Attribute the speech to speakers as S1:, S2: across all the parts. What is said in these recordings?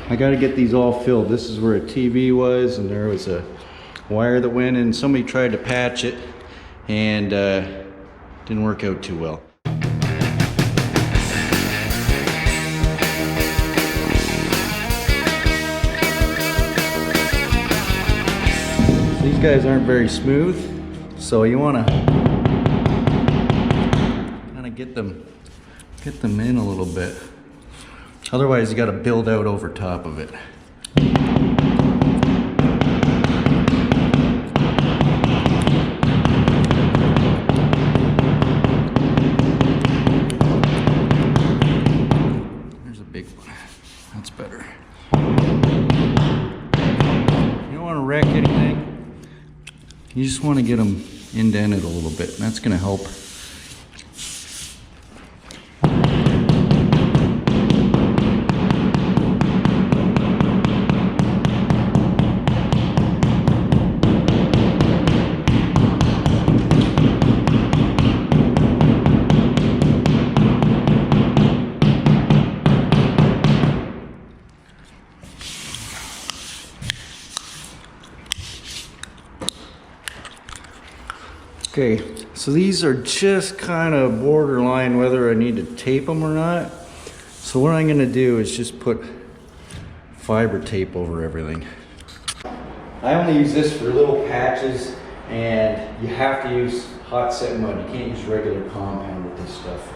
S1: I got to get these all filled. This is where a TV was, and there was a wire that went in. Somebody tried to patch it, and didn't work out too well. These guys aren't very smooth, so you want to kind of get them in a little bit. Otherwise, you got to build out over top of it. There's a big one. That's better. You don't want to wreck anything. You just want to get them indented a little bit, and that's going to help. Okay, so these are just kind of borderline whether I need to tape them or not. So what I'm going to do is just put fiber tape over everything. I only use this for little patches, and you have to use hot set mud. You can't use regular compound with this stuff.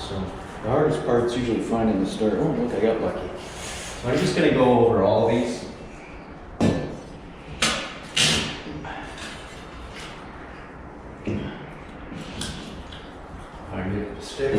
S1: So the hardest part's usually finding the start. Oh look, I got lucky. So I'm just going to go over all these. Stick.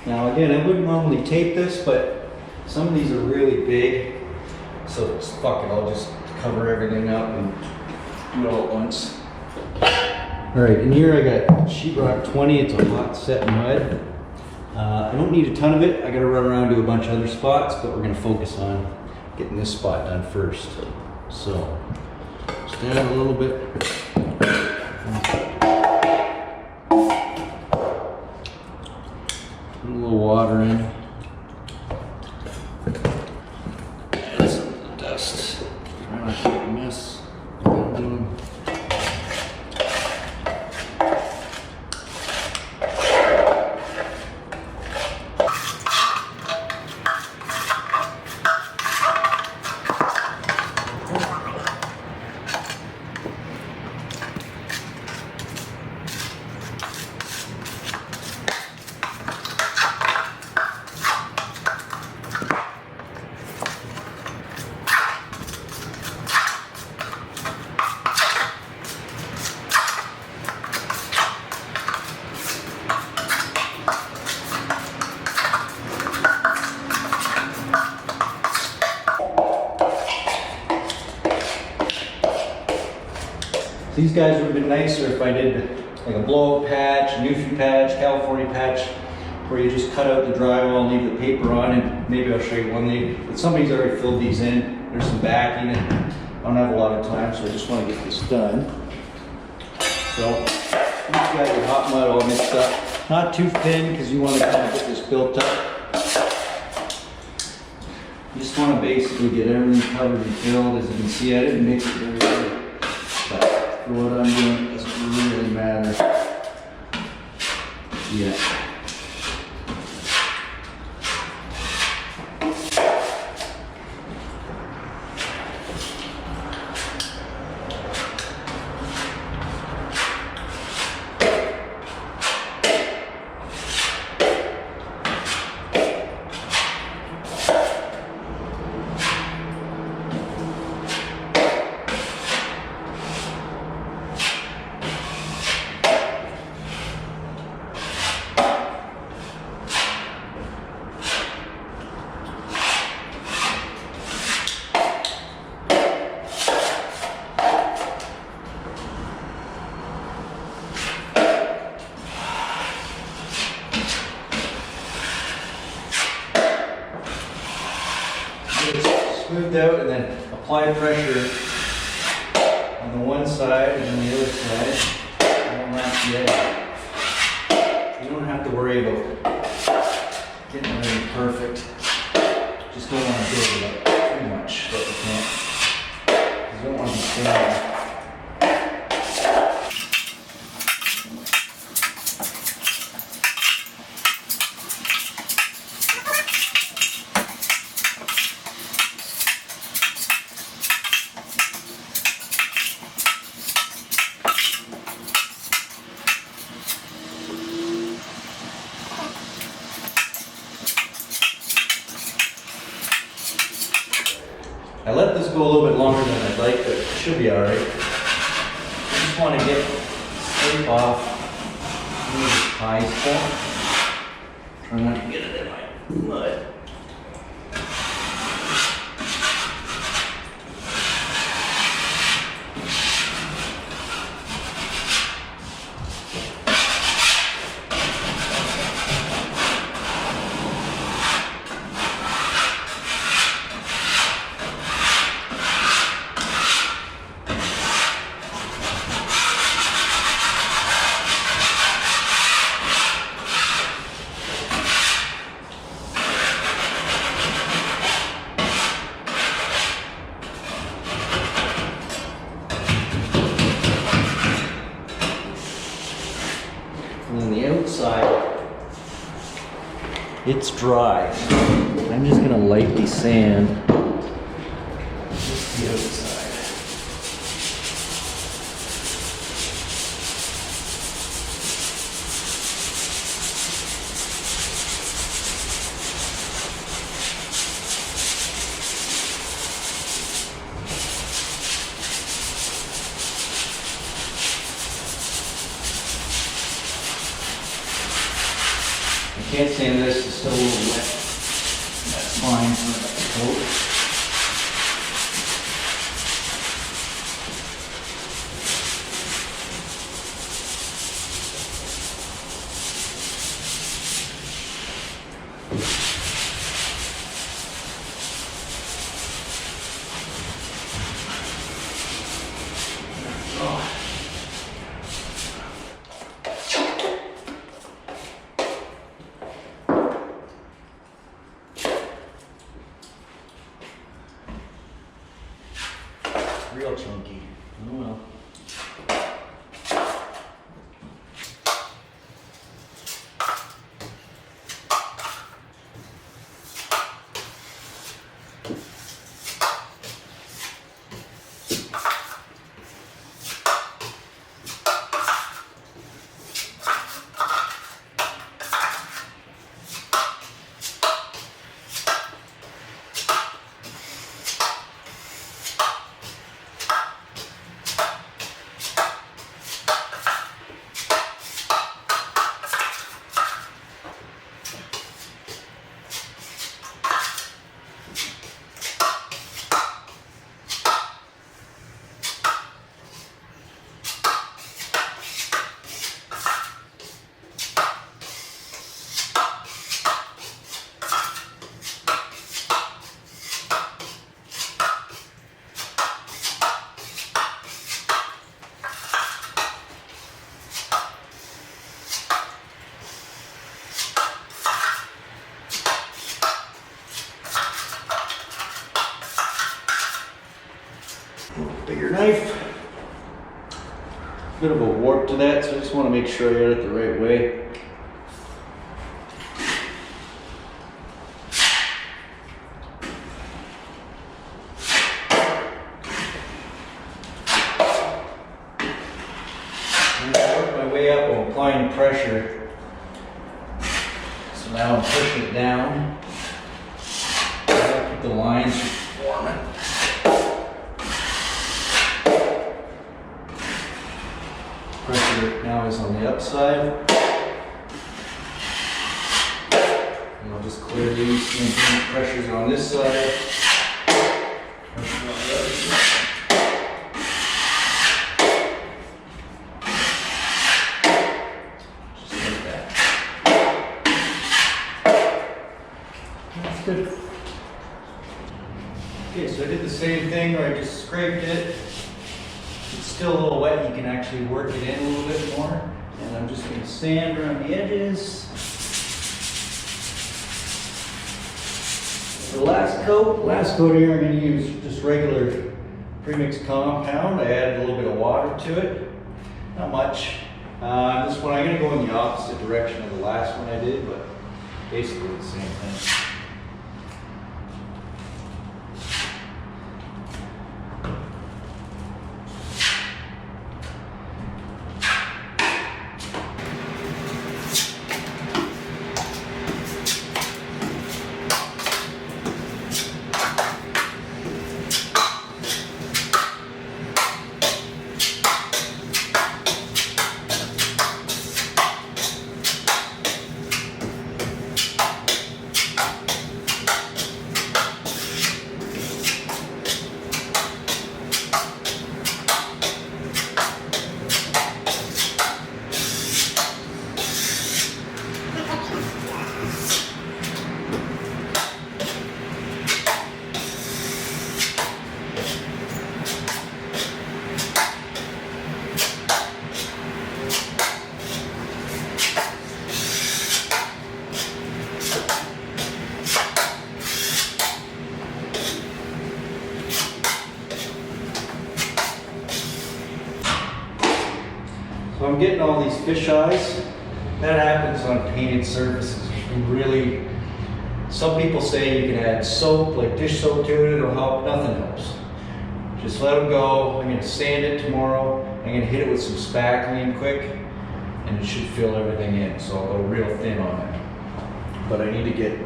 S1: Now again, I wouldn't normally tape this, but some of these are really big, so fuck it, I'll just cover everything up and do it all at once. Alright, and here I got sheetrock 20, it's a hot set mud. I don't need a ton of it, I gotta run around to a bunch of other spots, but we're gonna focus on getting this spot done first. So, just add a little bit. Put a little water in. Add some of the dust. Try not to make a mess. These guys would have been nicer if I did like a blow-up patch, a Newfie patch, California patch, where you just cut out the drywall and leave the paper on, and maybe I'll show you one thing. But somebody's already filled these in. There's some backing, and I don't have a lot of time, so I just want to get this done. So you've got your hot mud all mixed up. Not too thin because you want to kind of get this built up. You just want to basically get everything covered and filled. As you can see, I didn't mix it very good. But for what I'm doing, it doesn't really matter yet. Smoothed out and then apply pressure on the one side and then the other side. And that's the other. You don't have to worry about getting everything perfect. Just don't want to build it up too much that you can't. You don't want to be standing. I let this go a little bit longer than I'd like, but it should be alright. I just want to get scrape off some of this pie stuff. Try not to get it in my mud. And then the outside, it's dry. I'm just gonna lightly sand just the outside. I can't sand this, it's still a little wet. That's fine for that coat. bit of a warp to that, so I just want to make sure I get it the right way. Applying pressure. So now I'm pushing it down. Keep the lines forming. Pressure now is on the upside. And I'll just clear these. Pressure's on this side. Pressure on the other side. Good. Okay, so I did the same thing where I just scraped it. It's still a little wet, you can actually work it in a little bit more. And I'm just going to sand around the edges. The last coat here I'm going to use just regular premix compound. I added a little bit of water to it, not much. This one I'm going to go in the opposite direction of the last one I did, but basically the same thing. So I'm getting all these fish eyes. That happens on painted surfaces. Really, some people say you can add soap, like dish soap to it, it'll help. Nothing helps. Just let them go. I'm going to sand it tomorrow. I'm going to hit it with some spackling quick, and it should fill everything in. So I'll go real thin on it. But I need to get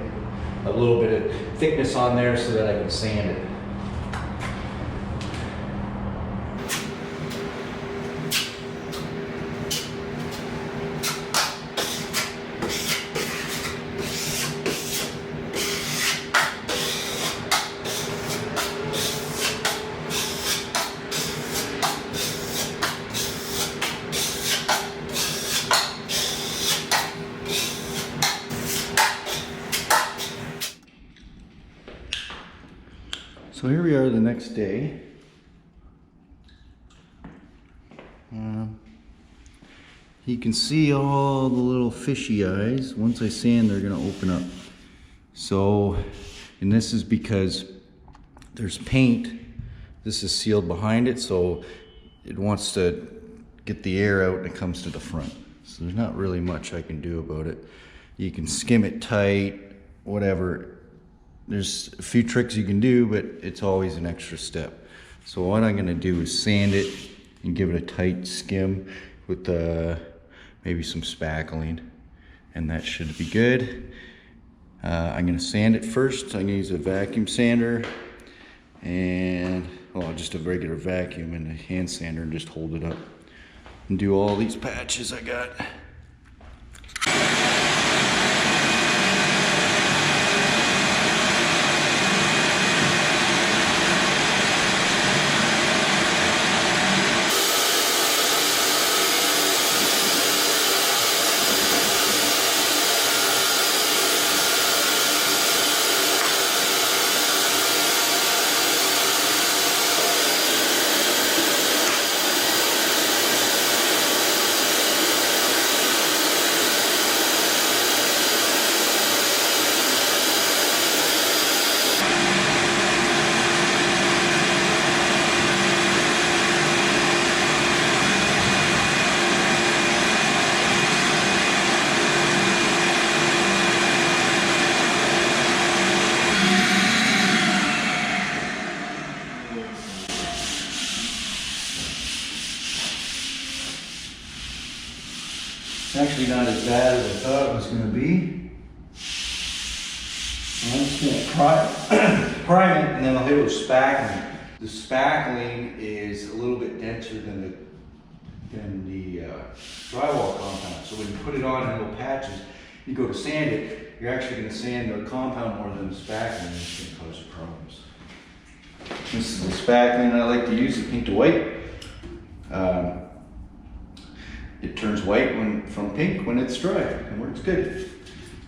S1: a little bit of thickness on there so that I can sand it. So here we are the next day. You can see all the little fishy eyes. Once I sand, they're gonna open up. So, and this is because there's paint. This is sealed behind it, so it wants to get the air out and it comes to the front. So there's not really much I can do about it. You can skim it tight, whatever. There's a few tricks you can do, but it's always an extra step. So what I'm gonna do is sand it and give it a tight skim with maybe some spackling, and that should be good. I'm gonna sand it first. I'm gonna use a vacuum sander and, well, just a regular vacuum and a hand sander and just hold it up and do all these patches I got. It's actually not as bad as I thought it was going to be. I'm just going to prime it, and then I'll hit it with spackling. The spackling is a little bit denser than the drywall compound. So when you put it on in little patches, you go to sand it, you're actually going to sand the compound more than the spackling, and it's going to cause you problems. This is the spackling I like to use, to paint the white. It turns white from pink when it's dry and works good.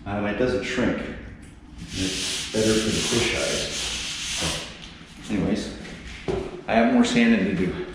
S1: It doesn't shrink. It's better for the fish eyes. So, anyways, I have more sanding to do.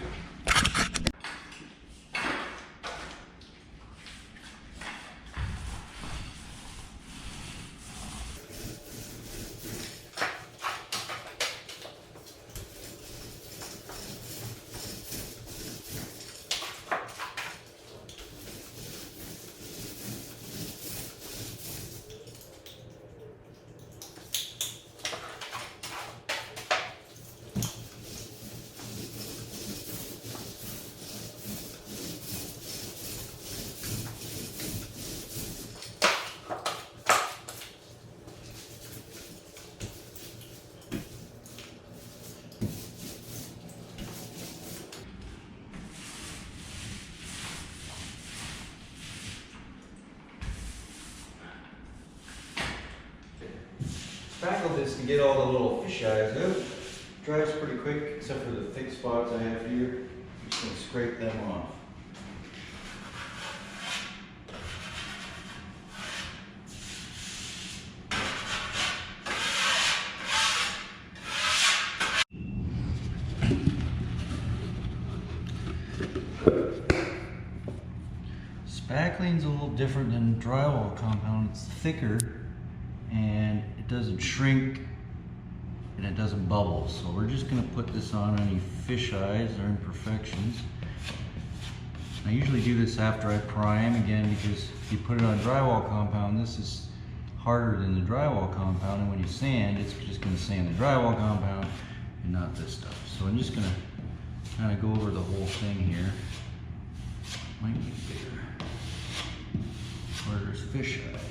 S1: Spackle this to get all the little fish eyes out. Dries pretty quick, except for the thick spots I have here. I'm just going to scrape them off. Spackling's a little different than drywall compound. It's thicker and it doesn't shrink and it doesn't bubble. So we're just going to put this on any fish eyes or imperfections. I usually do this after I prime, again, because if you put it on drywall compound, this is harder than the drywall compound, and when you sand, it's just going to sand the drywall compound and not this stuff. So I'm just going to kind of go over the whole thing here. Might be bigger. Where there's fish eyes.